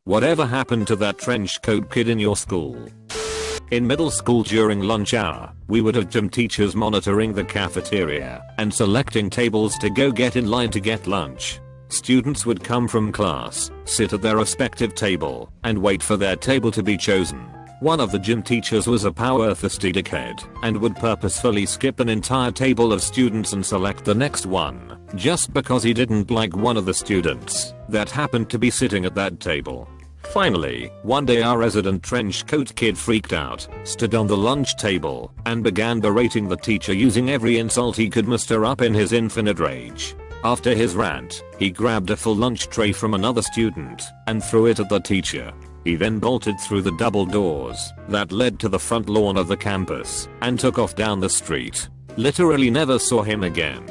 Whatever happened to that trench coat kid in your school? In middle school during lunch hour, we would have gym teachers monitoring the cafeteria and selecting tables to go get in line to get lunch. Students would come from class, sit at their respective table, and wait for their table to be chosen. One of the gym teachers was a power-thirsty dickhead and would purposefully skip an entire table of students and select the next one, just because he didn't like one of the students that happened to be sitting at that table. Finally, one day our resident trench coat kid freaked out, stood on the lunch table, and began berating the teacher using every insult he could muster up in his infinite rage. After his rant, he grabbed a full lunch tray from another student and threw it at the teacher. He then bolted through the double doors that led to the front lawn of the campus and took off down the street. Literally never saw him again.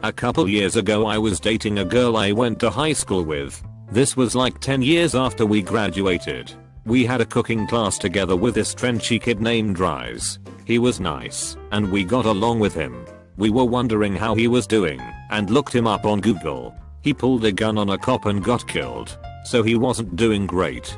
A couple years ago I was dating a girl I went to high school with. This was like 10 years after we graduated. We had a cooking class together with this trenchy kid named Rise. He was nice, and we got along with him. We were wondering how he was doing, and looked him up on Google. He pulled a gun on a cop and got killed, so he wasn't doing great.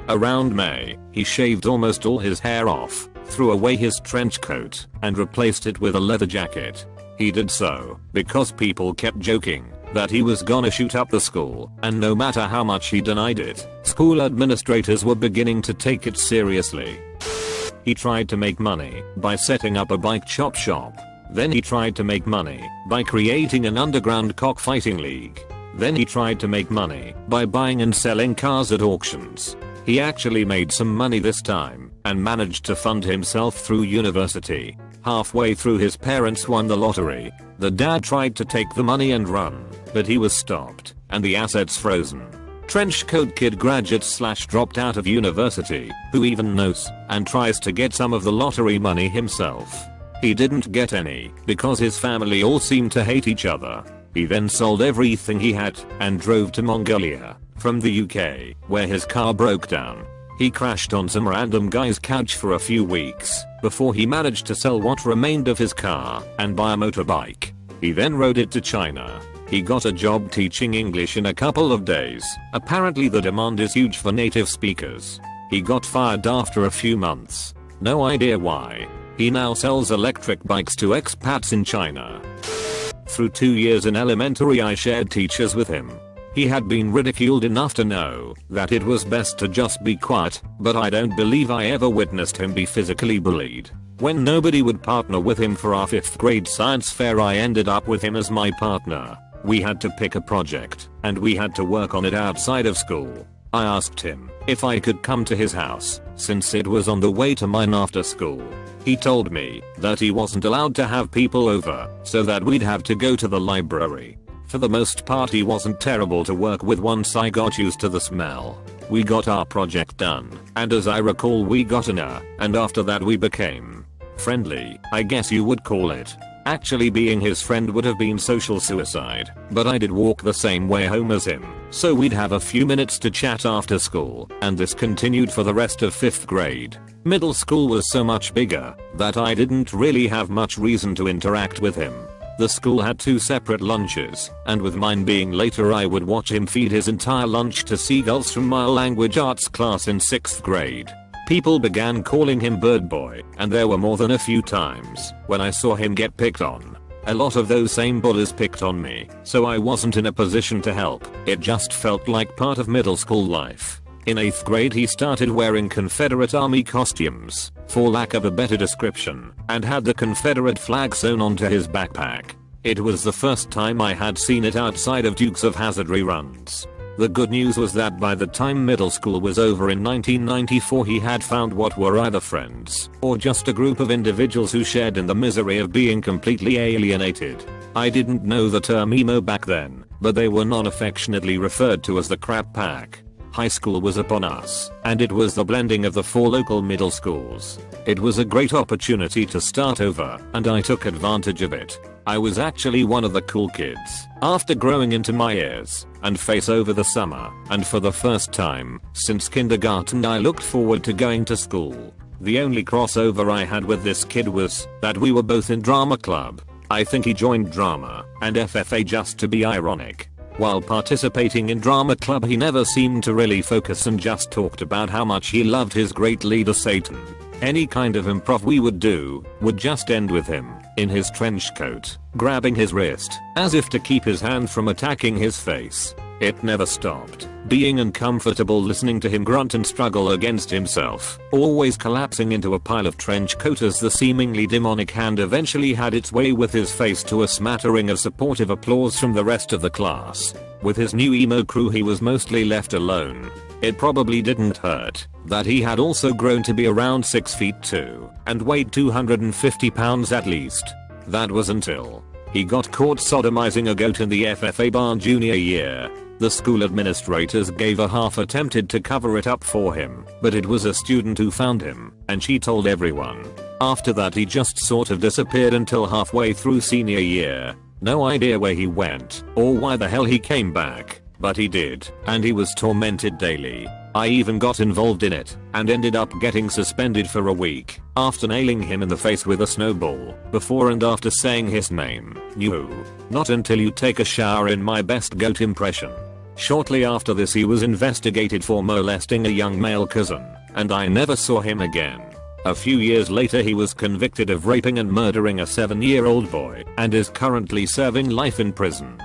Around May, he shaved almost all his hair off, threw away his trench coat, and replaced it with a leather jacket. He did so because people kept joking that he was gonna shoot up the school, and no matter how much he denied it, school administrators were beginning to take it seriously. He tried to make money by setting up a bike chop shop. Then he tried to make money by creating an underground cockfighting league. Then he tried to make money by buying and selling cars at auctions. He actually made some money this time and managed to fund himself through university. Halfway through his parents won the lottery. The dad tried to take the money and run, but he was stopped and the assets frozen. Trench coat kid graduate / dropped out of university, who even knows and tries to get some of the lottery money himself. He didn't get any because his family all seemed to hate each other. He then sold everything he had and drove to Mongolia from the UK, where his car broke down. He crashed on some random guy's couch for a few weeks before he managed to sell what remained of his car and buy a motorbike. He then rode it to China. He got a job teaching English in a couple of days. Apparently the demand is huge for native speakers. He got fired after a few months. No idea why. He now sells electric bikes to expats in China. Through 2 years in elementary I shared teachers with him. He had been ridiculed enough to know that it was best to just be quiet, but I don't believe I ever witnessed him be physically bullied. When nobody would partner with him for our 5th grade science fair, I ended up with him as my partner. We had to pick a project, and we had to work on it outside of school. I asked him if I could come to his house, since it was on the way to mine after school. He told me that he wasn't allowed to have people over, so that we'd have to go to the library. For the most part he wasn't terrible to work with once I got used to the smell. We got our project done, and as I recall we got an A, and after that we became friendly, I guess you would call it. Actually being his friend would have been social suicide, but I did walk the same way home as him, so we'd have a few minutes to chat after school, and this continued for the rest of 5th grade. Middle school was so much bigger that I didn't really have much reason to interact with him. The school had 2 separate lunches, and with mine being later I would watch him feed his entire lunch to seagulls from my language arts class in 6th grade. People began calling him Bird Boy, and there were more than a few times when I saw him get picked on. A lot of those same bullies picked on me, so I wasn't in a position to help. It just felt like part of middle school life. In 8th grade he started wearing Confederate Army costumes, for lack of a better description, and had the Confederate flag sewn onto his backpack. It was the first time I had seen it outside of Dukes of Hazzard reruns. The good news was that by the time middle school was over in 1994 he had found what were either friends or just a group of individuals who shared in the misery of being completely alienated. I didn't know the term emo back then, but they were non-affectionately referred to as the crap pack. High school was upon us, and it was the blending of the 4 local middle schools. It was a great opportunity to start over, and I took advantage of it. I was actually one of the cool kids after growing into my ears and face over the summer, and for the first time since kindergarten I looked forward to going to school. The only crossover I had with this kid was that we were both in drama club. I think he joined drama and FFA just to be ironic. While participating in drama club he never seemed to really focus and just talked about how much he loved his great leader Satan. Any kind of improv we would do would just end with him, in his trench coat, grabbing his wrist, as if to keep his hand from attacking his face. It never stopped. Being uncomfortable listening to him grunt and struggle against himself, always collapsing into a pile of trench coat as the seemingly demonic hand eventually had its way with his face to a smattering of supportive applause from the rest of the class. With his new emo crew he was mostly left alone. It probably didn't hurt that he had also grown to be around 6 feet 2 and weighed 250 pounds at least. That was until he got caught sodomizing a goat in the FFA barn junior year. The school administrators gave a half attempted to cover it up for him, but it was a student who found him, and she told everyone. After that he just sort of disappeared until halfway through senior year. No idea where he went, or why the hell he came back, but he did, and he was tormented daily. I even got involved in it, and ended up getting suspended for a week, after nailing him in the face with a snowball, before and after saying his name. No. Not until you take a shower in my best goat impression. Shortly after this he was investigated for molesting a young male cousin, and I never saw him again. A few years later he was convicted of raping and murdering a 7-year-old boy, and is currently serving life in prison.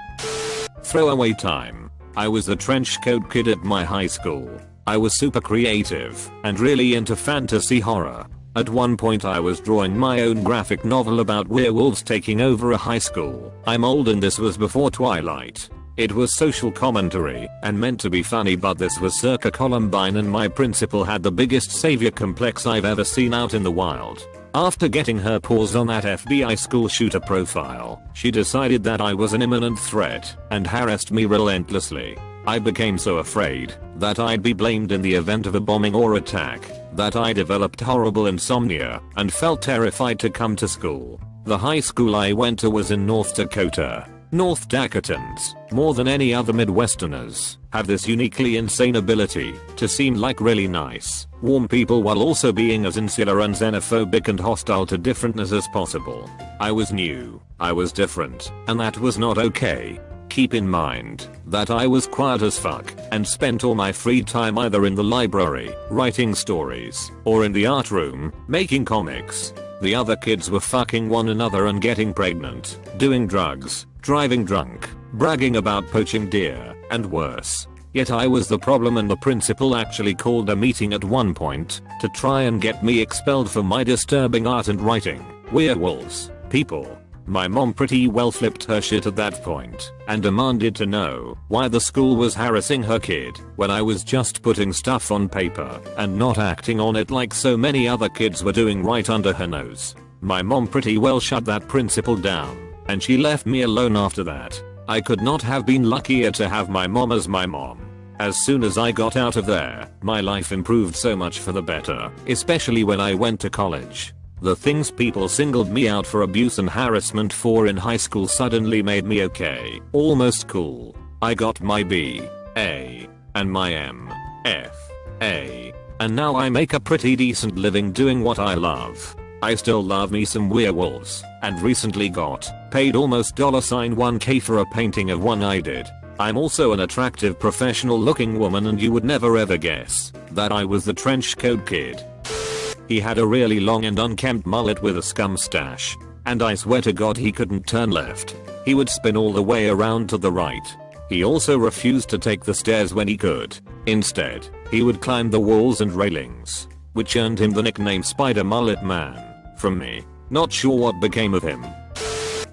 Throwaway time. I was the trench coat kid at my high school. I was super creative, and really into fantasy horror. At one point I was drawing my own graphic novel about werewolves taking over a high school. I'm old and this was before Twilight. It was social commentary and meant to be funny, but this was circa Columbine and my principal had the biggest savior complex I've ever seen out in the wild. After getting her paws on that FBI school shooter profile, she decided that I was an imminent threat and harassed me relentlessly. I became so afraid that I'd be blamed in the event of a bombing or attack that I developed horrible insomnia and felt terrified to come to school. The high school I went to was in North Dakota. North Dakotans, more than any other Midwesterners, have this uniquely insane ability to seem like really nice, warm people while also being as insular and xenophobic and hostile to differentness as possible. I was new, I was different, and that was not okay. Keep in mind that I was quiet as fuck and spent all my free time either in the library, writing stories, or in the art room, making comics. The other kids were fucking one another and getting pregnant, doing drugs, driving drunk, bragging about poaching deer, and worse. Yet I was the problem, and the principal actually called a meeting at one point to try and get me expelled for my disturbing art and writing. Werewolves, people. My mom pretty well flipped her shit at that point and demanded to know why the school was harassing her kid when I was just putting stuff on paper and not acting on it like so many other kids were doing right under her nose. My mom pretty well shut that principal down, and she left me alone after that. I could not have been luckier to have my mom as my mom. As soon as I got out of there, my life improved so much for the better, especially when I went to college. The things people singled me out for abuse and harassment for in high school suddenly made me okay, almost cool. I got my B, A, and my M, F, A, and now I make a pretty decent living doing what I love. I still love me some werewolves, and recently got paid almost $1K for a painting of one I did. I'm also an attractive professional looking woman, and you would never ever guess that I was the trench coat kid. He had a really long and unkempt mullet with a scum stash, and I swear to God he couldn't turn left. He would spin all the way around to the right. He also refused to take the stairs when he could. Instead, he would climb the walls and railings, which earned him the nickname Spider Mullet Man from me. Not sure what became of him.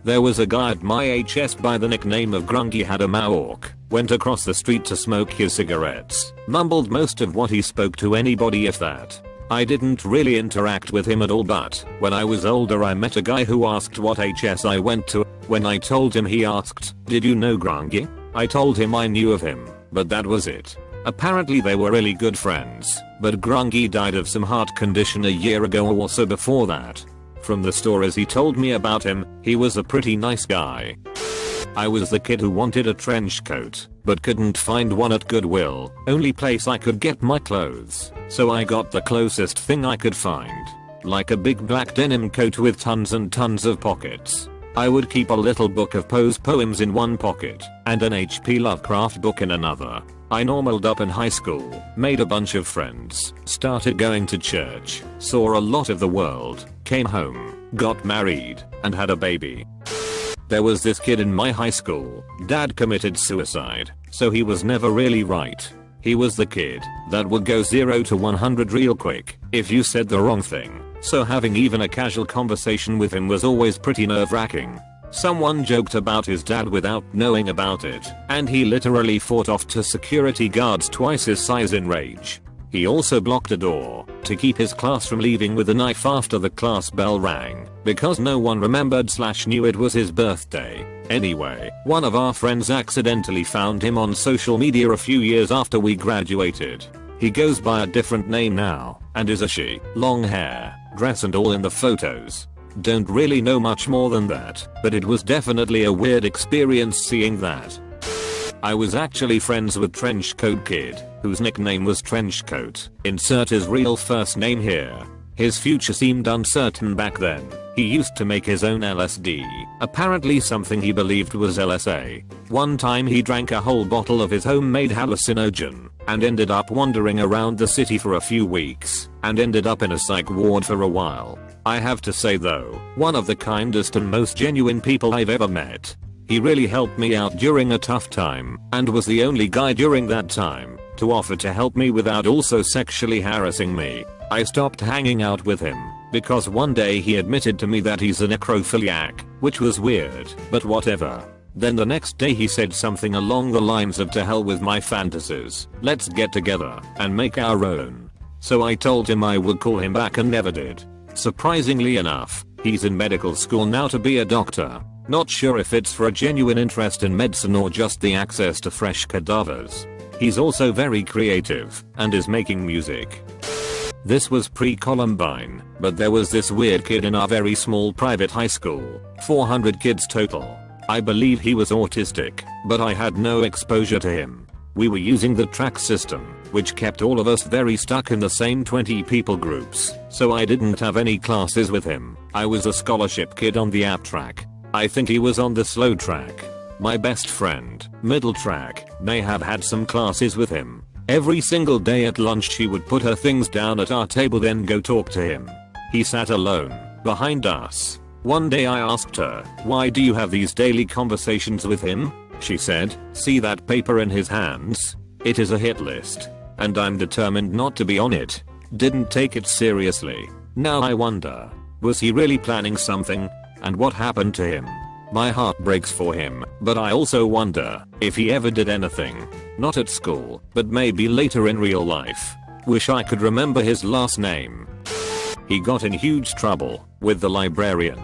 There was a guy at my HS by the nickname of Grungy, had a mohawk, went across the street to smoke his cigarettes, mumbled most of what he spoke to anybody if that. I didn't really interact with him at all, but when I was older I met a guy who asked what HS I went to. When I told him, he asked, "Did you know Grungy?" I told him I knew of him, but that was it. Apparently they were really good friends, but Grungy died of some heart condition a year ago or so before that. From the stories he told me about him, he was a pretty nice guy. I was the kid who wanted a trench coat, but couldn't find one at Goodwill, only place I could get my clothes, so I got the closest thing I could find. Like a big black denim coat with tons and tons of pockets. I would keep a little book of Poe's poems in one pocket and an H.P. Lovecraft book in another. I normaled up in high school, made a bunch of friends, started going to church, saw a lot of the world, came home, got married, and had a baby. There was this kid in my high school, dad committed suicide, so he was never really right. He was the kid that would go 0 to 100 real quick if you said the wrong thing, so having even a casual conversation with him was always pretty nerve-wracking. Someone joked about his dad without knowing about it, and he literally fought off to security guards twice his size in rage. He also blocked a door to keep his class from leaving with a knife after the class bell rang, because no one remembered/knew it was his birthday. Anyway, one of our friends accidentally found him on social media a few years after we graduated. He goes by a different name now, and is a she, long hair, dress and all in the photos. Don't really know much more than that, but it was definitely a weird experience seeing that. I was actually friends with Trenchcoat Kid, whose nickname was Trenchcoat. Insert his real first name here. His future seemed uncertain back then. He used to make his own LSD, apparently something he believed was LSA. One time he drank a whole bottle of his homemade hallucinogen, and ended up wandering around the city for a few weeks, and ended up in a psych ward for a while. I have to say though, one of the kindest and most genuine people I've ever met. He really helped me out during a tough time, and was the only guy during that time to offer to help me without also sexually harassing me. I stopped hanging out with him because one day he admitted to me that he's a necrophiliac, which was weird, but whatever. Then the next day he said something along the lines of "to hell with my fantasies, let's get together and make our own." So I told him I would call him back and never did. Surprisingly enough, he's in medical school now to be a doctor. Not sure if it's for a genuine interest in medicine or just the access to fresh cadavers. He's also very creative and is making music. This was pre-Columbine, but there was this weird kid in our very small private high school, 400 kids total. I believe he was autistic, but I had no exposure to him. We were using the track system, which kept all of us very stuck in the same 20 people groups, so I didn't have any classes with him. I was a scholarship kid on the app track. I think he was on the slow track. My best friend, middle track, may have had some classes with him. Every single day at lunch she would put her things down at our table then go talk to him. He sat alone, behind us. One day I asked her, "Why do you have these daily conversations with him?" She said, "See that paper in his hands? It is a hit list. And I'm determined not to be on it." Didn't take it seriously. Now I wonder, was he really planning something? And what happened to him? My heart breaks for him, but I also wonder if he ever did anything. Not at school, but maybe later in real life. Wish I could remember his last name. He got in huge trouble with the librarian.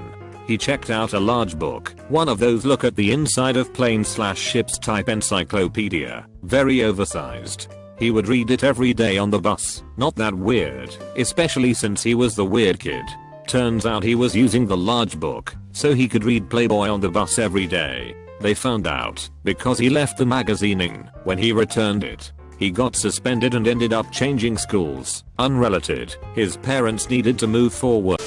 He checked out a large book, one of those look at the inside of planes/ships type encyclopedia, very oversized. He would read it every day on the bus. Not that weird, especially since he was the weird kid. Turns out he was using the large book so he could read Playboy on the bus every day. They found out because he left the magazine in when he returned it. He got suspended and ended up changing schools. Unrelated, his parents needed to move forward.